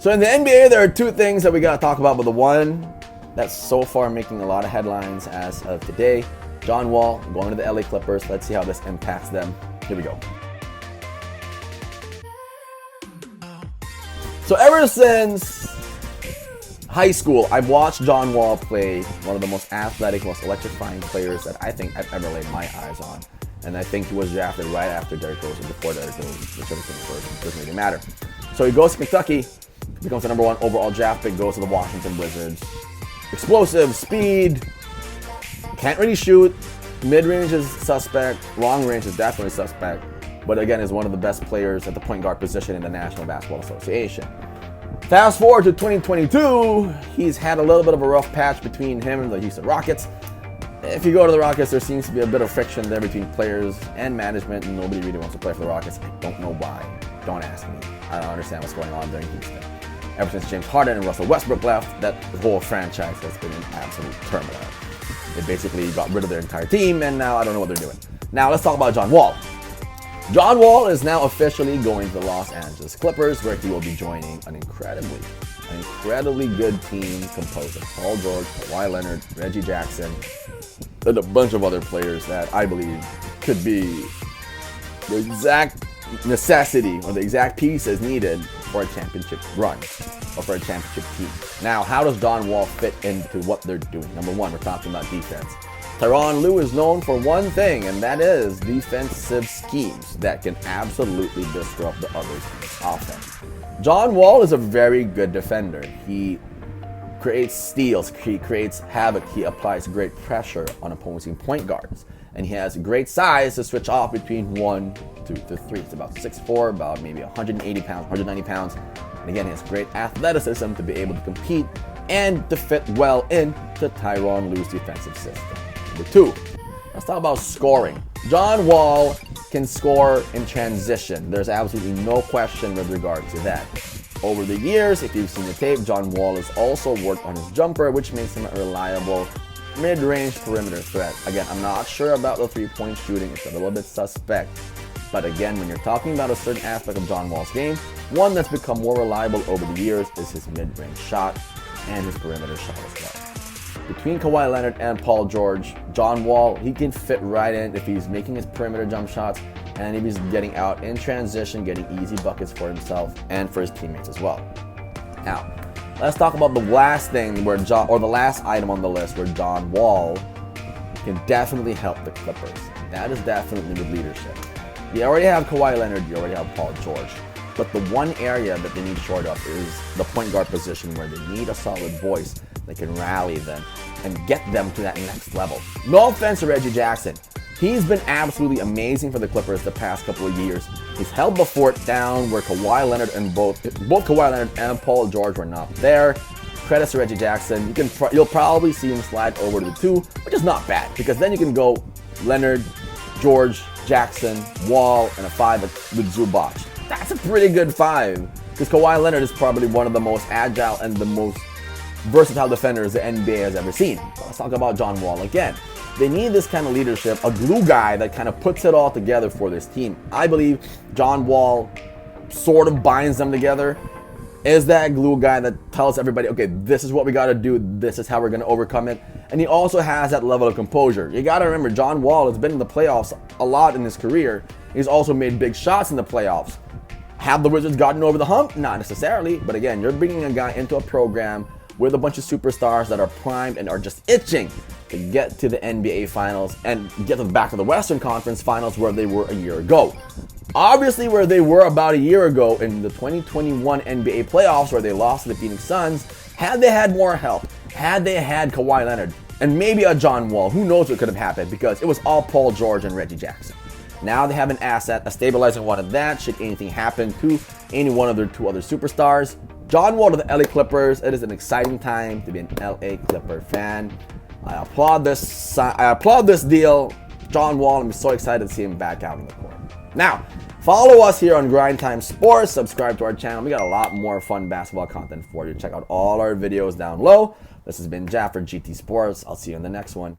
So in the NBA, there are two things that we got to talk about, but the one that's so far making a lot of headlines as of today, John Wall going to the LA Clippers. Let's see how this impacts them. Here we go. So ever since high school, I've watched John Wall play, one of the most athletic, most electrifying players that I think I've ever laid my eyes on. And I think he was drafted right after Derrick Rose or before Derrick Rose, whichever came first, doesn't really matter. So he goes to Kentucky, becomes the #1 overall draft pick, goes to the Washington Wizards. Explosive, speed, can't really shoot, mid-range is suspect, long range is definitely suspect, but again is one of the best players at the point guard position in the National Basketball Association. Fast forward to 2022, he's had a little bit of a rough patch between him and the Houston Rockets. If you go to the Rockets, there seems to be a bit of friction there between players and management, and nobody really wants to play for the Rockets. I don't know why. Don't ask me. I don't understand what's going on there in Houston. Ever since James Harden and Russell Westbrook left, that whole franchise has been in absolute turmoil. They basically got rid of their entire team, and now I don't know what they're doing. Now let's talk about John Wall. John Wall is now officially going to the Los Angeles Clippers, where he will be joining an incredibly good team composed of Paul George, Kawhi Leonard, Reggie Jackson, and a bunch of other players that I believe could be the exact necessity or the exact pieces needed for a championship run or for a championship team. Now, how does John Wall fit into what they're doing? Number one, we're talking about defense. Tyronn Lue is known for one thing, and that is defensive schemes that can absolutely disrupt the other team's offense. John Wall is a very good defender. He creates steals, he creates havoc, he applies great pressure on opposing point guards, and he has great size to switch off between 1, 2 to 3. It's about 6'4", about maybe 180 pounds, 190 pounds. And again, he has great athleticism to be able to compete and to fit well into Tyronn Lue's defensive system. Number two, let's talk about scoring. John Wall can score in transition. There's absolutely no question with regard to that. Over the years, if you've seen the tape, John Wall has also worked on his jumper, which makes him a reliable mid-range perimeter threat. Again, I'm not sure about the three-point shooting. It's a little bit suspect. But again, when you're talking about a certain aspect of John Wall's game, one that's become more reliable over the years is his mid-range shot and his perimeter shot as well. Between Kawhi Leonard and Paul George, John Wall, he can fit right in if he's making his perimeter jump shots and if he's getting out in transition, getting easy buckets for himself and for his teammates as well. Now, let's talk about the last thing where the last item on the list where John Wall can definitely help the Clippers. That is definitely with leadership. You already have Kawhi Leonard, you already have Paul George. But the one area that they need short of is the point guard position, where they need a solid voice that can rally them and get them to that next level. No offense to Reggie Jackson. He's been absolutely amazing for the Clippers the past couple of years. He's held the fort down where Kawhi Leonard and both Kawhi Leonard and Paul George were not there. Credits to Reggie Jackson. You'll probably see him slide over to the 2, which is not bad, because then you can go Leonard, George, Jackson, Wall, and a 5 with Zubac. That's a pretty good 5, because Kawhi Leonard is probably one of the most agile and the most versatile defenders the NBA has ever seen. So let's talk about John Wall again. They need this kind of leadership, a glue guy that kind of puts it all together for this team. I believe John Wall sort of binds them together, is that glue guy that tells everybody, okay, this is what we got to do, this is how we're going to overcome it. And he also has that level of composure. You got to remember, John Wall has been in the playoffs a lot in his career. He's also made big shots in the playoffs. Have the Wizards gotten over the hump? Not necessarily, but again, you're bringing a guy into a program with a bunch of superstars that are primed and are just itching to get to the NBA Finals and get to the back of the Western Conference Finals where they were a year ago. Obviously, where they were about a year ago in the 2021 NBA playoffs, where they lost to the Phoenix Suns, had they had more help, had they had Kawhi Leonard, and maybe a John Wall, who knows what could have happened, because it was all Paul George and Reggie Jackson. Now they have an asset, a stabilizing one of that, should anything happen to any one of their 2 other superstars. John Wall to the LA Clippers. It is an exciting time to be an LA Clipper fan. I applaud this deal. John Wall, I'm so excited to see him back out in the court. Now, follow us here on Grind Time Sports. Subscribe to our channel. We got a lot more fun basketball content for you. Check out all our videos down low. This has been Jaff for GT Sports. I'll see you in the next one.